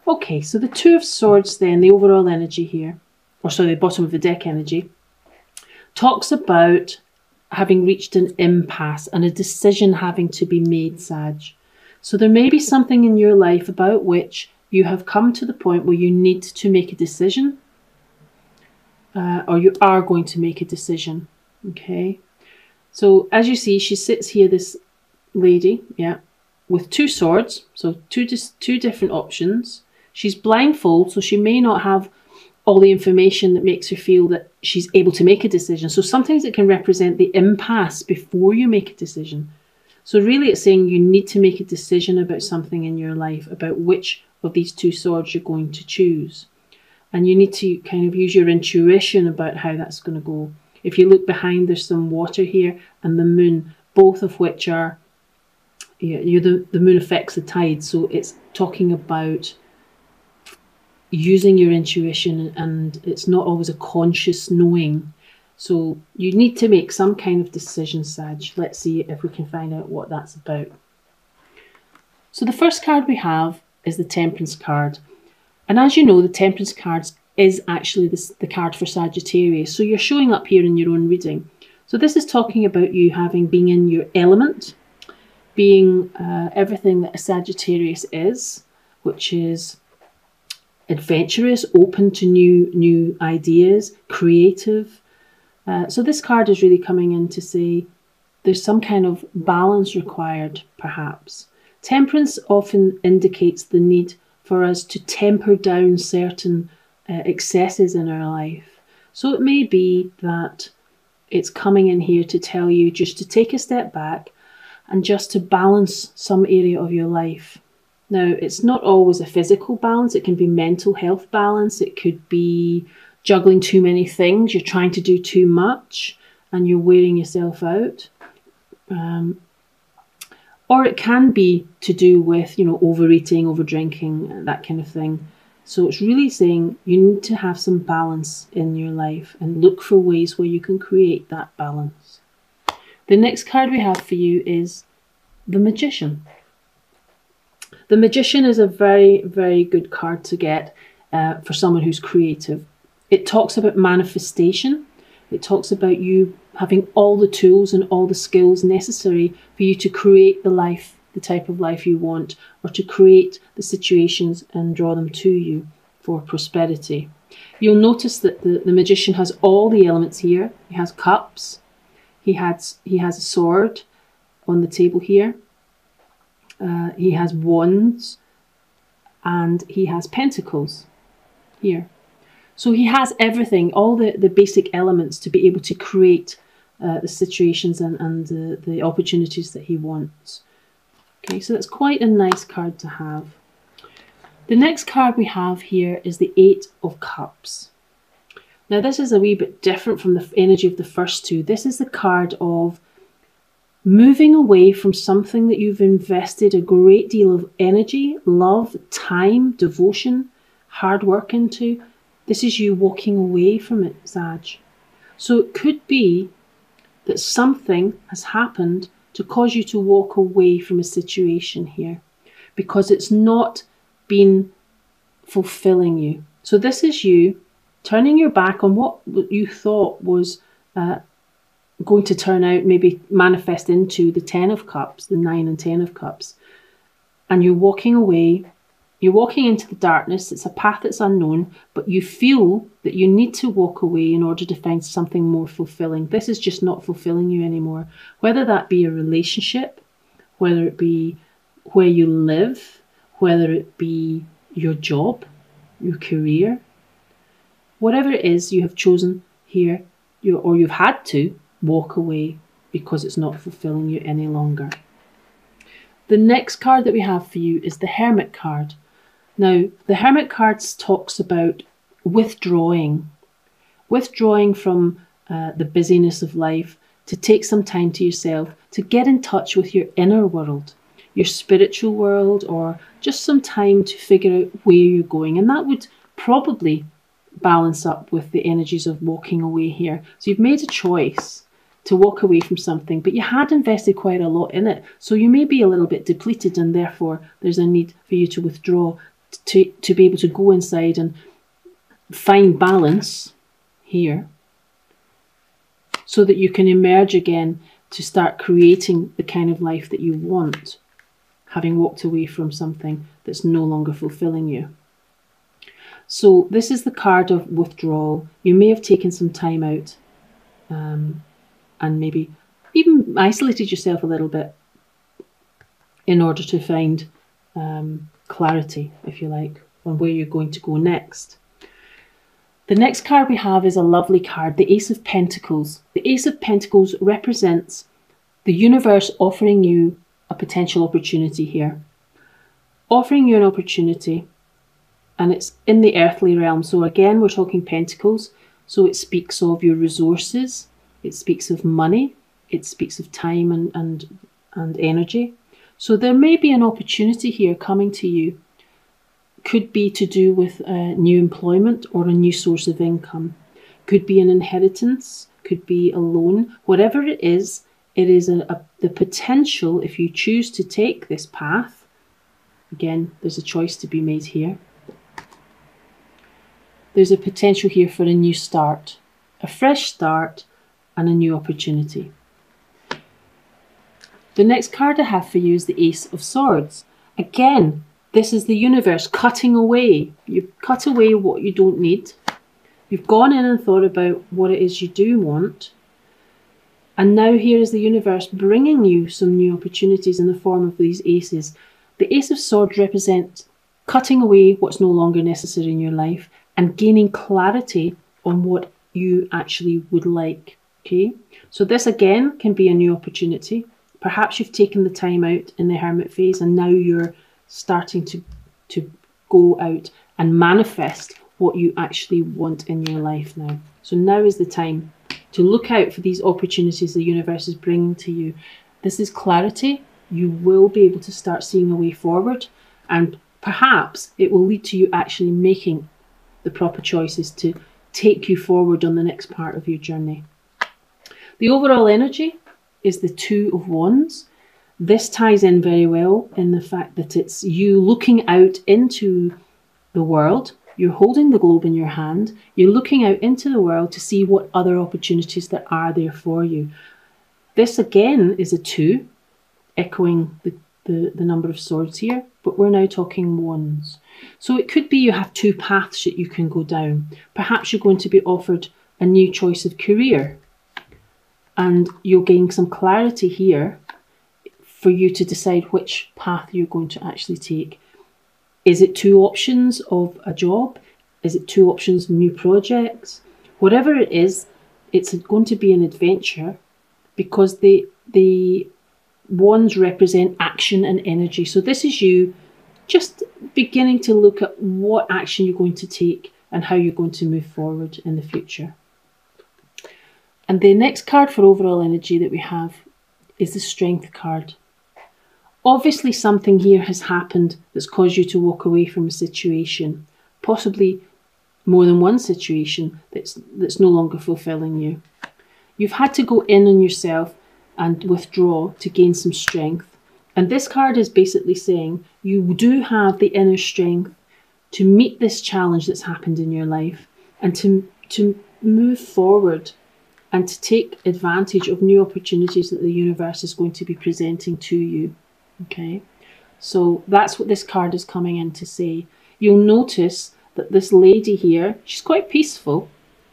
Okay, so the Two of Swords then, the overall energy here, or sorry, the bottom of the deck energy, talks about having reached an impasse and a decision having to be made, Sag. So there may be something in your life about which you have come to the point where you need to make a decision, or you are going to make a decision. Okay, so as you see, she sits here, this lady, yeah, with two swords, so two different options. She's blindfolded, so she may not have all the information that makes her feel that she's able to make a decision. So sometimes it can represent the impasse before you make a decision. So really it's saying you need to make a decision about something in your life, about which of these two swords you're going to choose. And you need to kind of use your intuition about how that's going to go. If you look behind, there's some water here and the moon, both of which are, the moon affects the tide. So it's talking about using your intuition, and it's not always a conscious knowing. So you need to make some kind of decision, Sag. Let's see if we can find out what that's about. So the first card we have is the Temperance card. And as you know, the Temperance card is actually the card for Sagittarius. So you're showing up here in your own reading. So this is talking about you being in your element, being everything that a Sagittarius is, which is adventurous, open to new ideas, creative. So this card is really coming in to say there's some kind of balance required, perhaps. Temperance often indicates the need for us to temper down certain excesses in our life. So it may be that it's coming in here to tell you just to take a step back and just to balance some area of your life. Now, it's not always a physical balance. It can be mental health balance. It could be juggling too many things. You're trying to do too much and you're wearing yourself out. Or it can be to do with, overeating, overdrinking, that kind of thing. So it's really saying you need to have some balance in your life and look for ways where you can create that balance. The next card we have for you is the Magician. The Magician is a very, very good card to get for someone who's creative. It talks about manifestation. It talks about you having all the tools and all the skills necessary for you to create the type of life you want, or to create the situations and draw them to you for prosperity. You'll notice that the Magician has all the elements here. He has cups. He has a sword on the table here. He has wands, and he has pentacles here. So he has everything, all the basic elements to be able to create the situations and the opportunities that he wants. Okay, so that's quite a nice card to have. The next card we have here is the Eight of Cups. Now this is a wee bit different from the energy of the first two. This is the card of moving away from something that you've invested a great deal of energy, love, time, devotion, hard work into. This is you walking away from it, Sag. So it could be that something has happened to cause you to walk away from a situation here because it's not been fulfilling you. So this is you turning your back on what you thought was going to turn out, maybe manifest into the 10 of Cups, the 9 and 10 of Cups. And you're walking away. You're walking into the darkness. It's a path that's unknown, but you feel that you need to walk away in order to find something more fulfilling. This is just not fulfilling you anymore. Whether that be a relationship, whether it be where you live, whether it be your job, your career, whatever it is you have chosen here, or you've had to walk away because it's not fulfilling you any longer. The next card that we have for you is the Hermit card. Now, the Hermit card talks about withdrawing from the busyness of life, to take some time to yourself, to get in touch with your inner world, your spiritual world, or just some time to figure out where you're going. And that would probably balance up with the energies of walking away here. So you've made a choice to walk away from something, but you had invested quite a lot in it. So you may be a little bit depleted, and therefore there's a need for you to withdraw to be able to go inside and find balance here, so that you can emerge again to start creating the kind of life that you want, having walked away from something that's no longer fulfilling you. So this is the card of withdrawal. You may have taken some time out and maybe even isolated yourself a little bit in order to find clarity, if you like, on where you're going to go next. The next card we have is a lovely card, the Ace of Pentacles. The Ace of Pentacles represents the universe offering you a potential opportunity here. Offering you an opportunity, and it's in the earthly realm. So again, we're talking pentacles. So it speaks of your resources. It speaks of money. It speaks of time and energy. So there may be an opportunity here coming to you. Could be to do with new employment or a new source of income. Could be an inheritance, could be a loan. Whatever it is the potential, if you choose to take this path. Again, there's a choice to be made here. There's a potential here for a new start, a fresh start and a new opportunity. The next card I have for you is the Ace of Swords. Again, this is the universe cutting away. You've cut away what you don't need. You've gone in and thought about what it is you do want. And now here is the universe bringing you some new opportunities in the form of these aces. The Ace of Swords represents cutting away what's no longer necessary in your life and gaining clarity on what you actually would like. Okay, so this again can be a new opportunity. Perhaps you've taken the time out in the hermit phase and now you're starting to go out and manifest what you actually want in your life now. So now is the time to look out for these opportunities the universe is bringing to you. This is clarity. You will be able to start seeing a way forward, and perhaps it will lead to you actually making the proper choices to take you forward on the next part of your journey. The overall energy is the Two of Wands. This ties in very well in the fact that it's you looking out into the world. You're holding the globe in your hand. You're looking out into the world to see what other opportunities there are there for you. This again is a 2, echoing the number of swords here, but we're now talking wands. So it could be you have 2 paths that you can go down. Perhaps you're going to be offered a new choice of career, and you'll gain some clarity here for you to decide which path you're going to actually take. Is it 2 options of a job? Is it 2 options of new projects? Whatever it is, it's going to be an adventure, because the wands represent action and energy. So this is you just beginning to look at what action you're going to take and how you're going to move forward in the future. And the next card for overall energy that we have is the Strength card. Obviously something here has happened that's caused you to walk away from a situation, possibly more than one situation that's no longer fulfilling you. You've had to go in on yourself and withdraw to gain some strength. And this card is basically saying you do have the inner strength to meet this challenge that's happened in your life, and to move forward and to take advantage of new opportunities that the universe is going to be presenting to you. Okay, so that's what this card is coming in to say. You'll notice that this lady here, she's quite peaceful,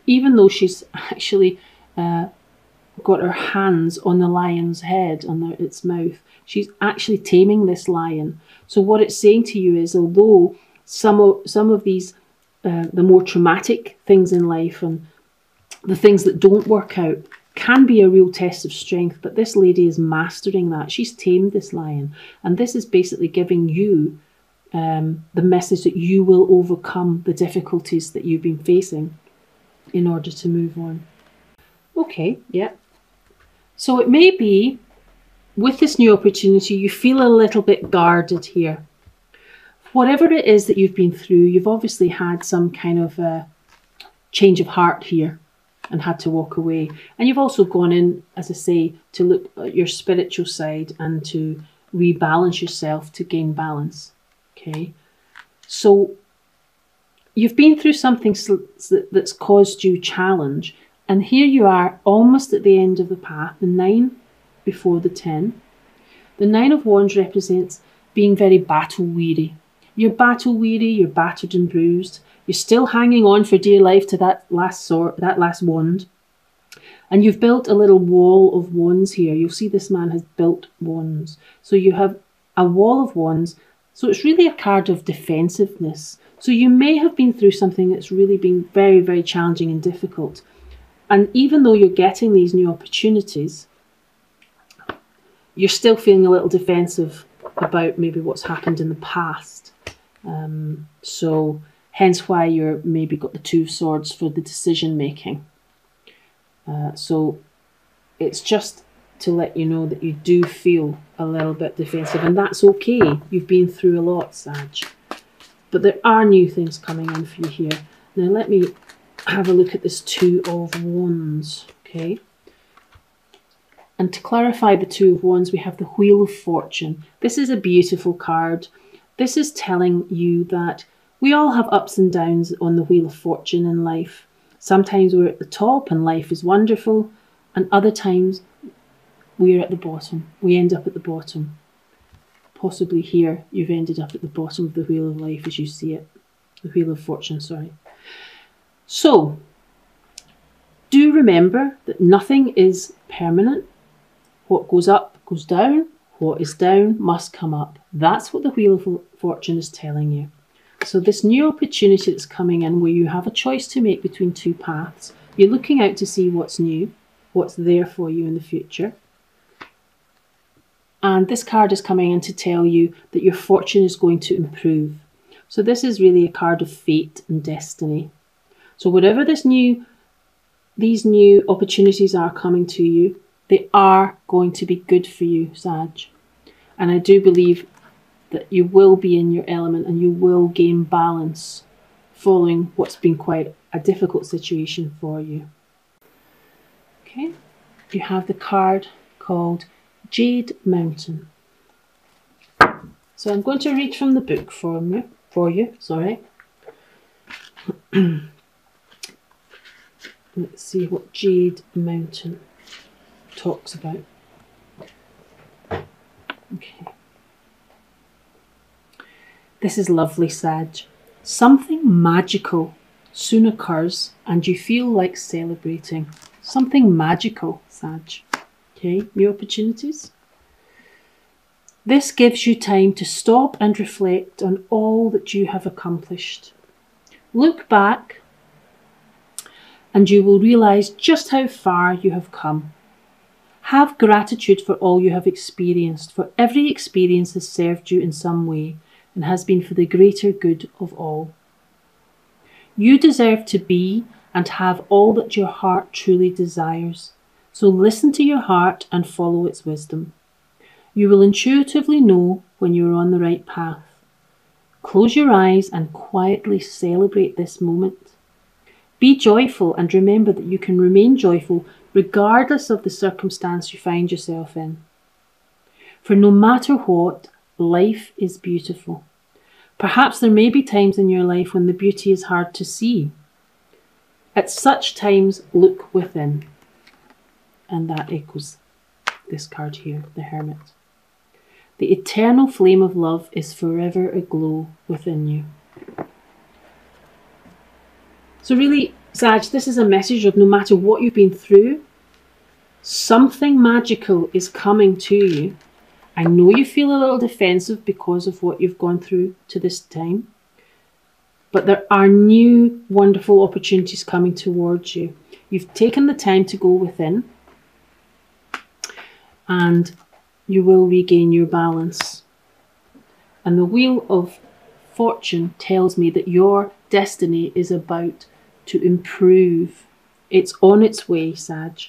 even though she's actually got her hands on the lion's head, on its mouth. She's actually taming this lion. So what it's saying to you is, although some of these, the more traumatic things in life and the things that don't work out can be a real test of strength, but this lady is mastering that. She's tamed this lion, and this is basically giving you the message that you will overcome the difficulties that you've been facing in order to move on. Okay, yeah. So it may be with this new opportunity you feel a little bit guarded here. Whatever it is that you've been through, you've obviously had some kind of a change of heart here and had to walk away. And you've also gone in, as I say, to look at your spiritual side and to rebalance yourself to gain balance. Okay, So you've been through something that's caused you challenge, and here you are almost at the end of the path, the 9 before the 10. The 9 of Wands represents being very battle weary. You're battle weary, you're battered and bruised. You're still hanging on for dear life to that last wand. And you've built a little wall of wands here. You'll see this man has built wands. So you have a wall of wands. So it's really a card of defensiveness. So you may have been through something that's really been very, very challenging and difficult. And even though you're getting these new opportunities, you're still feeling a little defensive about maybe what's happened in the past. So hence why you're maybe got the 2 of Swords for the decision making. So it's just to let you know that you do feel a little bit defensive, and that's okay. You've been through a lot, Sag. But there are new things coming in for you here. Now let me have a look at this 2 of Wands, okay? And to clarify the 2 of Wands, we have the Wheel of Fortune. This is a beautiful card. This is telling you that we all have ups and downs on the Wheel of Fortune in life. Sometimes we're at the top and life is wonderful, and other times we're at the bottom. We end up at the bottom. Possibly here, you've ended up at the bottom of the Wheel of Life as you see it. The Wheel of Fortune, sorry. So, do remember that nothing is permanent. What goes up goes down. What is down must come up. That's what the Wheel of Fortune is telling you. So this new opportunity that's coming in where you have a choice to make between 2 paths, you're looking out to see what's new, what's there for you in the future. And this card is coming in to tell you that your fortune is going to improve. So this is really a card of fate and destiny. So whatever these new opportunities are coming to you, they are going to be good for you, Sag. And I do believe that you will be in your element and you will gain balance following what's been quite a difficult situation for you. Okay, you have the card called Jade Mountain. So I'm going to read from the book for you. Sorry. Let's see what Jade Mountain talks about. Okay. This is lovely, Sag. Something magical soon occurs and you feel like celebrating. Something magical, Sag. Okay, new opportunities. This gives you time to stop and reflect on all that you have accomplished. Look back and you will realise just how far you have come. Have gratitude for all you have experienced, for every experience has served you in some way and has been for the greater good of all. You deserve to be and have all that your heart truly desires. So listen to your heart and follow its wisdom. You will intuitively know when you are on the right path. Close your eyes and quietly celebrate this moment. Be joyful and remember that you can remain joyful regardless of the circumstance you find yourself in. For no matter what, life is beautiful. Perhaps there may be times in your life when the beauty is hard to see. At such times, look within. And that echoes this card here, the Hermit. The eternal flame of love is forever aglow within you. So really, Sag, this is a message of no matter what you've been through, something magical is coming to you. I know you feel a little defensive because of what you've gone through to this time, but there are new wonderful opportunities coming towards you. You've taken the time to go within and you will regain your balance. And the Wheel of Fortune tells me that your destiny is about to improve. It's on its way, Sag.